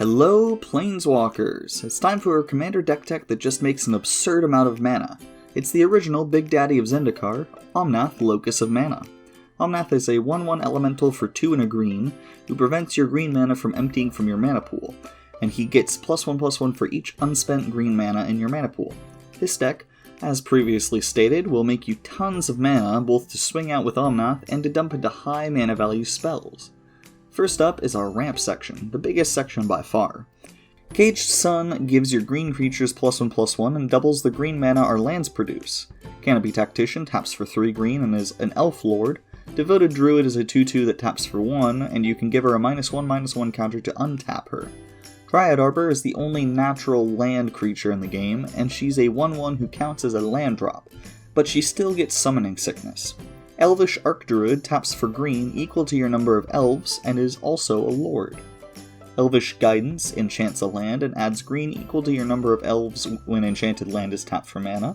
Hello, Planeswalkers! It's time for a Commander deck tech that just makes an absurd amount of mana. It's the original Big Daddy of Zendikar, Omnath, Locus of Mana. Omnath is a 1/1 elemental for 2 and a green, who prevents your green mana from emptying from your mana pool, and he gets +1/+1 for each unspent green mana in your mana pool. This deck, as previously stated, will make you tons of mana, both to swing out with Omnath and to dump into high mana value spells. First up is our ramp section, the biggest section by far. Caged Sun gives your green creatures +1/+1 and doubles the green mana our lands produce. Canopy Tactician taps for 3 green and is an Elf Lord. Devoted Druid is a 2/2 that taps for 1, and you can give her a -1/-1 counter to untap her. Dryad Arbor is the only natural land creature in the game, and she's a 1/1 who counts as a land drop, but she still gets Summoning Sickness. Elvish Archdruid taps for green equal to your number of elves, and is also a lord. Elvish Guidance enchants a land and adds green equal to your number of elves when enchanted land is tapped for mana.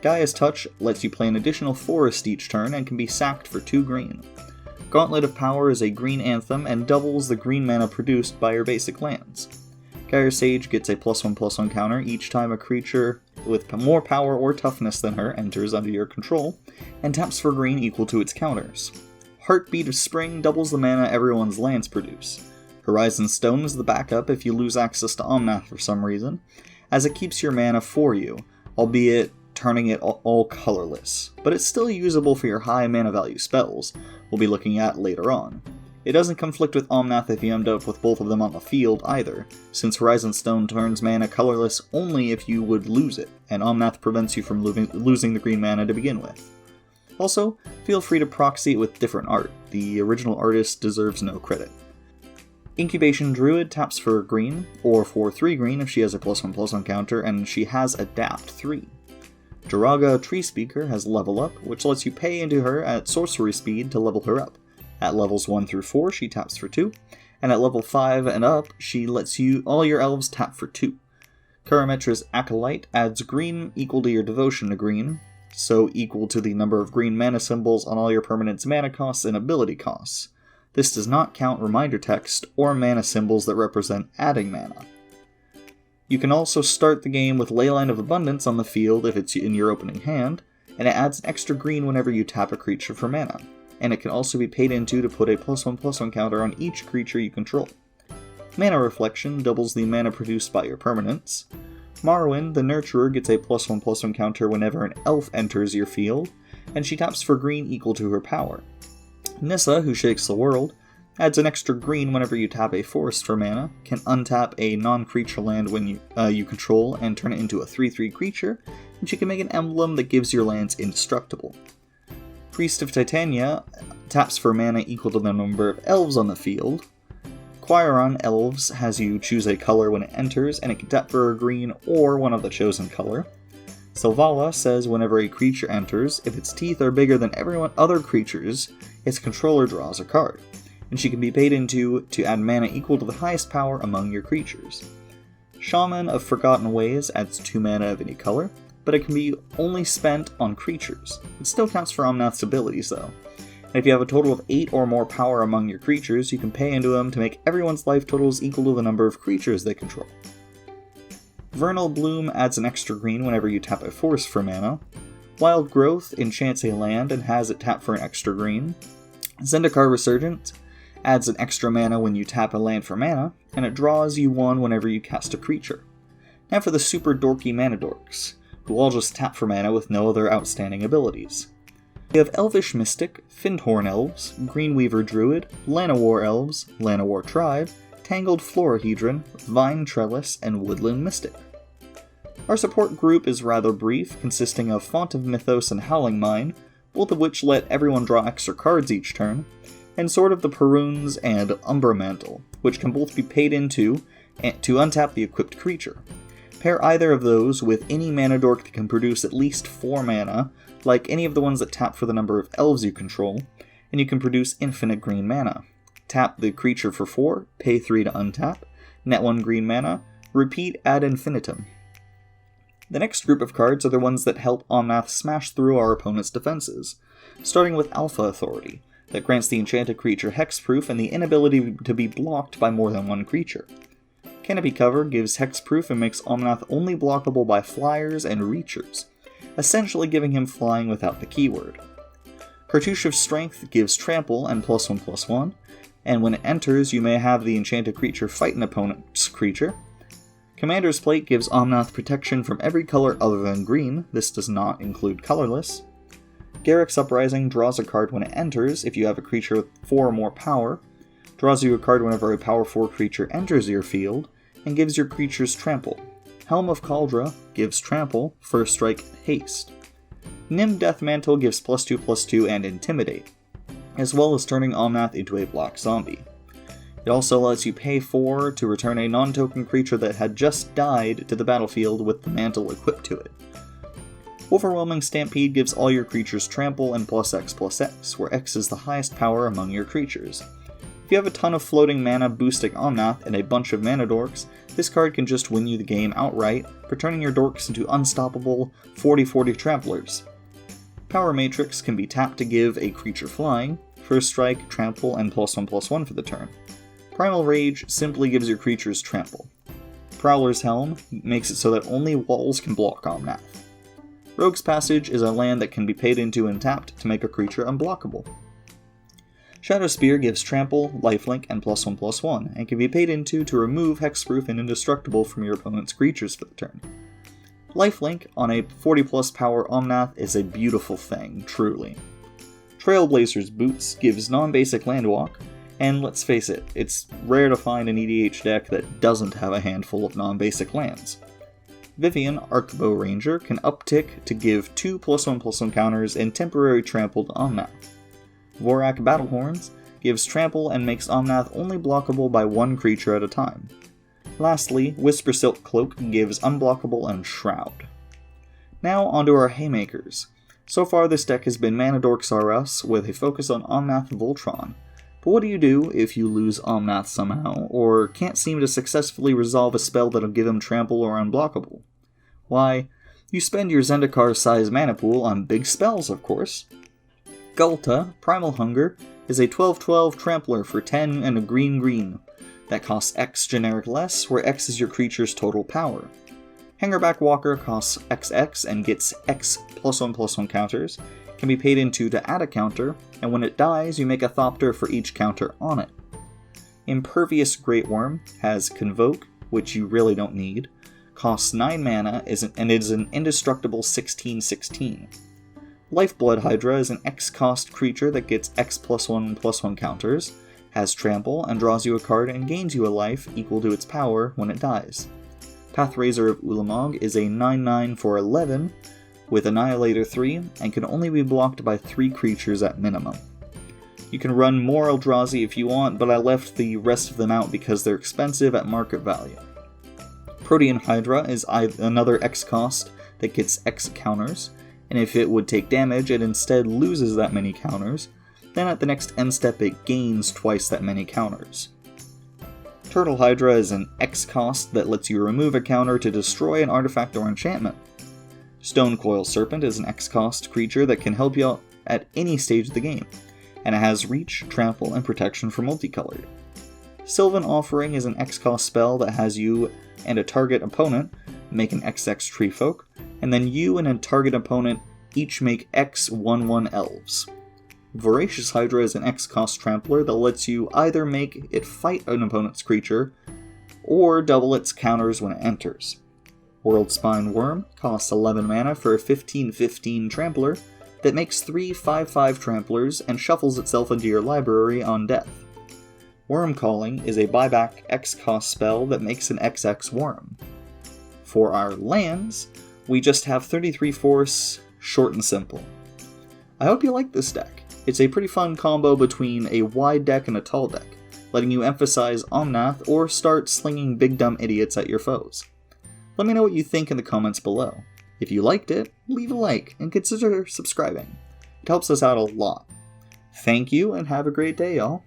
Gaia's Touch lets you play an additional forest each turn and can be sacked for 2 green. Gauntlet of Power is a green anthem and doubles the green mana produced by your basic lands. Gyre Sage gets a +1/+1 counter each time a creature with more power or toughness than her enters under your control, and taps for green equal to its counters. Heartbeat of Spring doubles the mana everyone's lands produce. Horizon Stone is the backup if you lose access to Omnath for some reason, as it keeps your mana for you, albeit turning it all colorless, but it's still usable for your high mana value spells, we'll be looking at later on. It doesn't conflict with Omnath if you end up with both of them on the field either, since Horizon Stone turns mana colorless only if you would lose it, and Omnath prevents you from losing the green mana to begin with. Also, feel free to proxy it with different art. The original artist deserves no credit. Incubation Druid taps for green, or for 3 green if she has a +1/+1 counter and she has Adapt 3. Jiraga Tree Speaker has Level Up, which lets you pay into her at sorcery speed to level her up. At levels 1 through 4, she taps for 2, and at level 5 and up, she lets all your elves tap for 2. Karametra's Acolyte adds green equal to your devotion to green, so equal to the number of green mana symbols on all your permanents' mana costs and ability costs. This does not count reminder text or mana symbols that represent adding mana. You can also start the game with Leyline of Abundance on the field if it's in your opening hand, and it adds an extra green whenever you tap a creature for mana. And it can also be paid into to put a +1/+1 counter on each creature you control. Mana Reflection doubles the mana produced by your permanents. Marwyn, the Nurturer, gets a +1/+1 counter whenever an elf enters your field, and she taps for green equal to her power. Nissa, who shakes the world, adds an extra green whenever you tap a forest for mana, can untap a non-creature land when you control and turn it into a 3/3 creature, and she can make an emblem that gives your lands indestructible. Priest of Titania taps for mana equal to the number of elves on the field. Quairon Elves has you choose a color when it enters, and it can tap for a green or one of the chosen color. Selvala says whenever a creature enters, if its teeth are bigger than other creatures, its controller draws a card, and she can be paid into to add mana equal to the highest power among your creatures. Shaman of Forgotten Ways adds 2 mana of any color, but it can be only spent on creatures. It still counts for Omnath's abilities though. And if you have a total of 8 or more power among your creatures, you can pay into them to make everyone's life totals equal to the number of creatures they control. Vernal Bloom adds an extra green whenever you tap a forest for mana. Wild Growth enchants a land and has it tap for an extra green. Zendikar Resurgent adds an extra mana when you tap a land for mana, and it draws you 1 whenever you cast a creature. Now for the super dorky mana dorks, who all just tap for mana with no other outstanding abilities. We have Elvish Mystic, Fyndhorn Elves, Greenweaver Druid, Llanowar Elves, Llanowar Tribe, Tangled Florahedron, Vine Trellis, and Woodland Mystic. Our support group is rather brief, consisting of Font of Mythos and Howling Mine, both of which let everyone draw extra cards each turn, and Sword of the Perunes and Umbra Mantle, which can both be paid into to untap the equipped creature. Pair either of those with any mana dork that can produce at least 4 mana, like any of the ones that tap for the number of elves you control, and you can produce infinite green mana. Tap the creature for 4, pay 3 to untap, net 1 green mana, repeat ad infinitum. The next group of cards are the ones that help Omnath smash through our opponent's defenses, starting with Alpha Authority, that grants the enchanted creature hexproof and the inability to be blocked by more than one creature. Canopy Cover gives hexproof and makes Omnath only blockable by flyers and reachers, essentially giving him flying without the keyword. Cartouche of Strength gives trample and +1/+1, and when it enters you may have the enchanted creature fight an opponent's creature. Commander's Plate gives Omnath protection from every color other than green, this does not include colorless. Garruk's Uprising draws a card when it enters if you have a creature with 4 or more power, draws you a card whenever a power 4 creature enters your field, and gives your creatures trample. Helm of Kaldra gives trample, first strike, haste. Nim Deathmantle gives +2/+2 and intimidate, as well as turning Omnath into a black zombie. It also lets you pay 4 to return a non-token creature that had just died to the battlefield with the mantle equipped to it. Overwhelming Stampede gives all your creatures trample and +X/+X, where X is the highest power among your creatures. If you have a ton of floating mana boosting Omnath and a bunch of mana dorks, this card can just win you the game outright for turning your dorks into unstoppable 40/40 tramplers. Power Matrix can be tapped to give a creature flying, first strike, trample, and +1/+1 for the turn. Primal Rage simply gives your creatures trample. Prowler's Helm makes it so that only walls can block Omnath. Rogue's Passage is a land that can be paid into and tapped to make a creature unblockable. Shadow Spear gives trample, lifelink, and +1/+1, and can be paid into to remove hexproof and indestructible from your opponent's creatures for the turn. Lifelink on a 40+ power Omnath is a beautiful thing, truly. Trailblazer's Boots gives non-basic landwalk, and let's face it, it's rare to find an EDH deck that doesn't have a handful of non-basic lands. Vivian Arcbow Ranger can uptick to give 2 +1/+1 counters and temporary trample to Omnath. Vorak Battlehorns gives trample and makes Omnath only blockable by 1 creature at a time. Lastly, Whisper Silk Cloak gives unblockable and shroud. Now onto our haymakers. So far this deck has been Mana Dorks R Us with a focus on Omnath and Voltron. But what do you do if you lose Omnath somehow, or can't seem to successfully resolve a spell that'll give him trample or unblockable? Why, you spend your Zendikar-sized mana pool on big spells, of course. Gulta, Primal Hunger, is a 12/12 trampler for 10 and a green that costs X generic less, where X is your creature's total power. Hangerback Walker costs XX and gets X +1/+1 counters, can be paid into to add a counter, and when it dies you make a Thopter for each counter on it. Impervious Great Worm has Convoke, which you really don't need, costs 9 mana and is an indestructible 16/16. Lifeblood Hydra is an X-cost creature that gets X +1/+1 counters, has trample, and draws you a card and gains you a life equal to its power when it dies. Pathraiser of Ulamog is a 9/9 for 11, with Annihilator 3, and can only be blocked by 3 creatures at minimum. You can run more Eldrazi if you want, but I left the rest of them out because they're expensive at market value. Protean Hydra is another X cost that gets X counters, and if it would take damage, it instead loses that many counters, then at the next end step it gains twice that many counters. Turtle Hydra is an X cost that lets you remove a counter to destroy an artifact or enchantment. Stonecoil Serpent is an X cost creature that can help you out at any stage of the game, and it has reach, trample, and protection for multicolored. Sylvan Offering is an X cost spell that has you and a target opponent make an XX tree folk, and then you and a target opponent each make X 1/1 elves. Voracious Hydra is an X-cost trampler that lets you either make it fight an opponent's creature, or double its counters when it enters. Worldspine Worm costs 11 mana for a 15/15 trampler that makes 3 5/5 tramplers and shuffles itself into your library on death. Worm Calling is a buyback X-cost spell that makes an XX worm. For our lands, we just have 33 force, short and simple. I hope you like this deck. It's a pretty fun combo between a wide deck and a tall deck, letting you emphasize Omnath or start slinging big dumb idiots at your foes. Let me know what you think in the comments below. If you liked it, leave a like and consider subscribing. It helps us out a lot. Thank you and have a great day, y'all.